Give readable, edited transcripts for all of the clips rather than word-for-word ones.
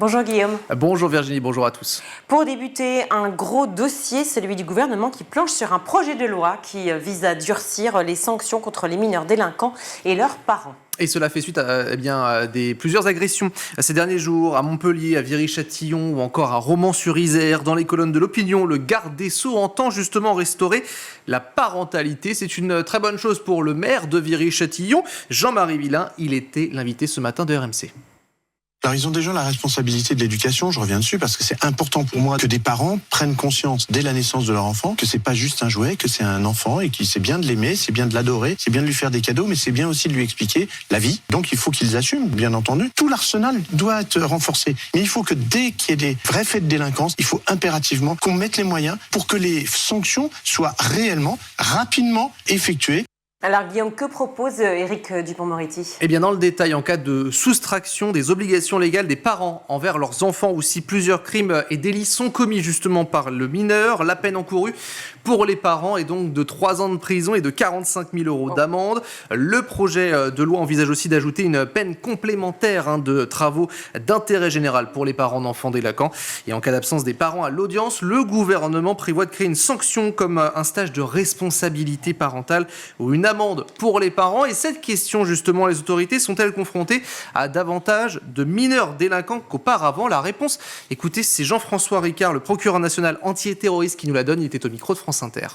Bonjour Guillaume. Bonjour Virginie, bonjour à tous. Pour débuter, un gros dossier, celui du gouvernement qui planche sur un projet de loi qui vise à durcir les sanctions contre les mineurs délinquants et leurs parents. Et cela fait suite à plusieurs agressions ces derniers jours à Montpellier, à Viry-Châtillon ou encore à Romans-sur-Isère. Dans les colonnes de l'Opinion, le garde des Sceaux entend justement restaurer la parentalité. C'est une très bonne chose pour le maire de Viry-Châtillon, Jean-Marie Villain. Il était l'invité ce matin de RMC. Alors ils ont déjà la responsabilité de l'éducation, je reviens dessus, parce que c'est important pour moi que des parents prennent conscience dès la naissance de leur enfant que c'est pas juste un jouet, que c'est un enfant et que c'est bien de l'aimer, c'est bien de l'adorer, c'est bien de lui faire des cadeaux, mais c'est bien aussi de lui expliquer la vie. Donc il faut qu'ils assument, bien entendu. Tout l'arsenal doit être renforcé. Mais il faut que dès qu'il y ait des vrais faits de délinquance, il faut impérativement qu'on mette les moyens pour que les sanctions soient réellement, rapidement effectuées. Alors Guillaume, que propose Éric Dupond-Moretti ? Eh bien dans le détail, en cas de soustraction des obligations légales des parents envers leurs enfants ou si plusieurs crimes et délits sont commis justement par le mineur, la peine encourue pour les parents est donc de 3 ans de prison et de 45 000 € d'amende. Le projet de loi envisage aussi d'ajouter une peine complémentaire de travaux d'intérêt général pour les parents d'enfants délinquants. Et en cas d'absence des parents à l'audience, le gouvernement prévoit de créer une sanction comme un stage de responsabilité parentale ou une amende pour les parents. Et cette question, justement, les autorités sont-elles confrontées à davantage de mineurs délinquants qu'auparavant ? La réponse, écoutez, c'est Jean-François Ricard, le procureur national anti-terroriste qui nous la donne. Il était au micro de France Inter.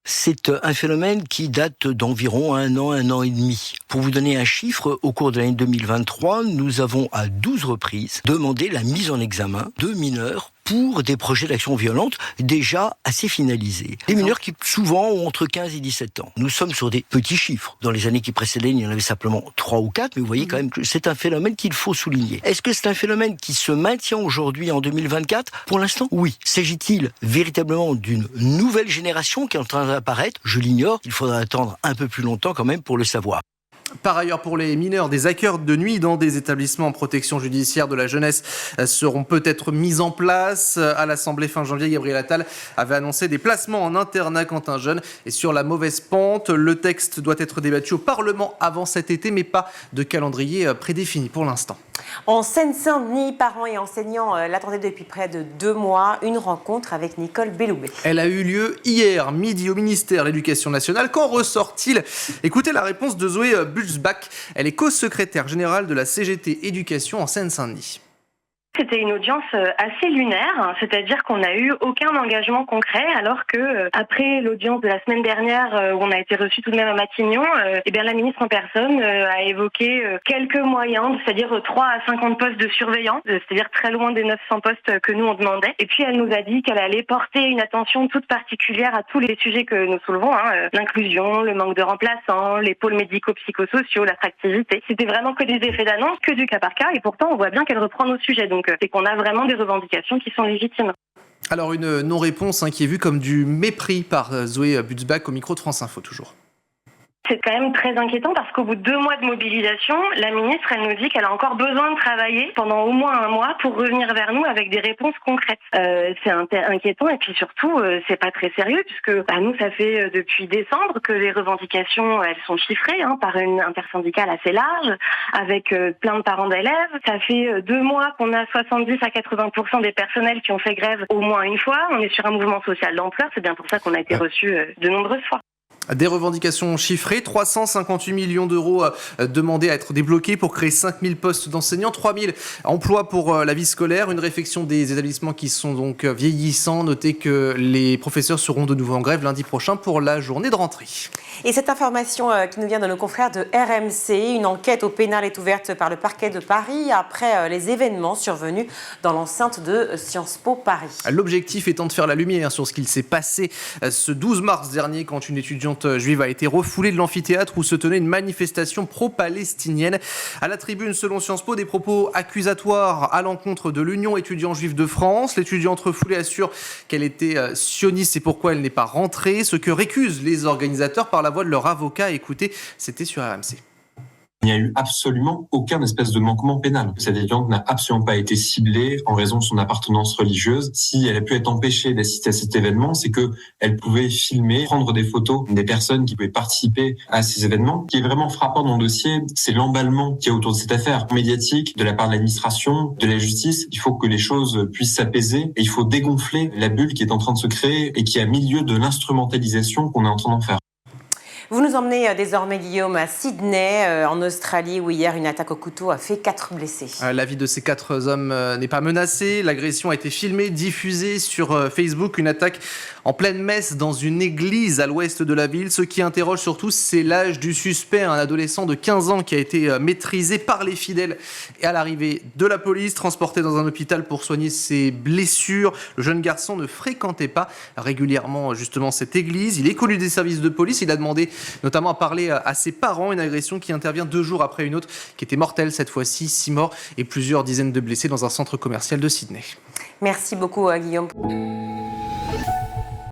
C'est un phénomène qui date d'environ un an et demi. Pour vous donner un chiffre, au cours de l'année 2023, nous avons à 12 reprises demandé la mise en examen de mineurs pour des projets d'action violente déjà assez finalisés. Des mineurs qui souvent ont entre 15 et 17 ans. Nous sommes sur des petits chiffres. Dans les années qui précédaient, il y en avait simplement 3 ou 4, mais vous voyez quand même que c'est un phénomène qu'il faut souligner. Est-ce que c'est un phénomène qui se maintient aujourd'hui en 2024 ? Pour l'instant, oui. S'agit-il véritablement d'une nouvelle génération qui est en train d'apparaître ? Je l'ignore. Il faudra attendre un peu plus longtemps quand même pour le savoir. Par ailleurs, pour les mineurs, des accueils de nuit dans des établissements en protection judiciaire de la jeunesse seront peut-être mis en place. À l'Assemblée fin janvier, Gabriel Attal avait annoncé des placements en internat quand un jeune est sur la mauvaise pente. Le texte doit être débattu au Parlement avant cet été, mais pas de calendrier prédéfini pour l'instant. En Seine-Saint-Denis, parents et enseignants l'attendaient depuis près de 2 mois. Une rencontre avec Nicole Belloubet. Elle a eu lieu hier midi au ministère de l'Éducation nationale. Qu'en ressort-il ? Écoutez la réponse de Zoé Butzbach. Elle est co-secrétaire générale de la CGT Éducation en Seine-Saint-Denis. C'était une audience assez lunaire, c'est-à-dire qu'on n'a eu aucun engagement concret, alors que après l'audience de la semaine dernière où on a été reçu tout de même à Matignon, la ministre en personne a évoqué quelques moyens, c'est-à-dire 3 à 50 postes de surveillants, c'est-à-dire très loin des 900 postes que nous on demandait. Et puis elle nous a dit qu'elle allait porter une attention toute particulière à tous les sujets que nous soulevons, l'inclusion, le manque de remplaçants, les pôles médico-psychosociaux, l'attractivité. C'était vraiment que des effets d'annonce, que du cas par cas, et pourtant on voit bien qu'elle reprend nos sujets. Donc c'est qu'on a vraiment des revendications qui sont légitimes. Alors une non-réponse qui est vue comme du mépris par Zoé Butzbach au micro de France Info toujours. C'est quand même très inquiétant parce qu'au bout de 2 mois de mobilisation, la ministre, elle nous dit qu'elle a encore besoin de travailler pendant au moins 1 mois pour revenir vers nous avec des réponses concrètes. C'est inquiétant et puis surtout, c'est pas très sérieux puisque nous, ça fait depuis décembre que les revendications, elles sont chiffrées par une intersyndicale assez large avec plein de parents d'élèves. Ça fait 2 mois qu'on a 70 à 80% des personnels qui ont fait grève au moins une fois. On est sur un mouvement social d'ampleur. C'est bien pour ça qu'on a été reçus de nombreuses fois. Des revendications chiffrées, 358 millions d'euros demandés à être débloqués pour créer 5000 postes d'enseignants, 3000 emplois pour la vie scolaire, une réflexion des établissements qui sont donc vieillissants. Notez que les professeurs seront de nouveau en grève lundi prochain pour la journée de rentrée. Et cette information qui nous vient de nos confrères de RMC, une enquête au pénal est ouverte par le parquet de Paris après les événements survenus dans l'enceinte de Sciences Po Paris. L'objectif étant de faire la lumière sur ce qu'il s'est passé ce 12 mars dernier quand une étudiante juive a été refoulée de l'amphithéâtre où se tenait une manifestation pro-palestinienne. À la tribune, selon Sciences Po, des propos accusatoires à l'encontre de l'Union étudiants juifs de France. L'étudiante refoulée assure qu'elle était sioniste et pourquoi elle n'est pas rentrée, ce que récusent les organisateurs par la voix de leur avocat. Écoutez, c'était sur RMC. Il n'y a eu absolument aucun espèce de manquement pénal. Cette étudiante n'a absolument pas été ciblée en raison de son appartenance religieuse. Si elle a pu être empêchée d'assister à cet événement, c'est que elle pouvait filmer, prendre des photos des personnes qui pouvaient participer à ces événements. Ce qui est vraiment frappant dans le dossier, c'est l'emballement qu'il y a autour de cette affaire médiatique de la part de l'administration, de la justice. Il faut que les choses puissent s'apaiser et il faut dégonfler la bulle qui est en train de se créer et qui a mis lieu de l'instrumentalisation qu'on est en train d'en faire. Vous nous emmenez désormais, Guillaume, à Sydney, en Australie, où hier une attaque au couteau a fait 4 blessés. La vie de ces 4 hommes n'est pas menacée. L'agression a été filmée, diffusée sur Facebook. Une attaque en pleine messe dans une église à l'ouest de la ville. Ce qui interroge surtout, c'est l'âge du suspect, un adolescent de 15 ans qui a été maîtrisé par les fidèles et à l'arrivée de la police, transporté dans un hôpital pour soigner ses blessures. Le jeune garçon ne fréquentait pas régulièrement justement cette église. Il est connu des services de police. Il a demandé notamment à parler à ses parents. Une agression qui intervient 2 jours après une autre qui était mortelle cette fois-ci. 6 morts et plusieurs dizaines de blessés dans un centre commercial de Sydney. Merci beaucoup, Guillaume.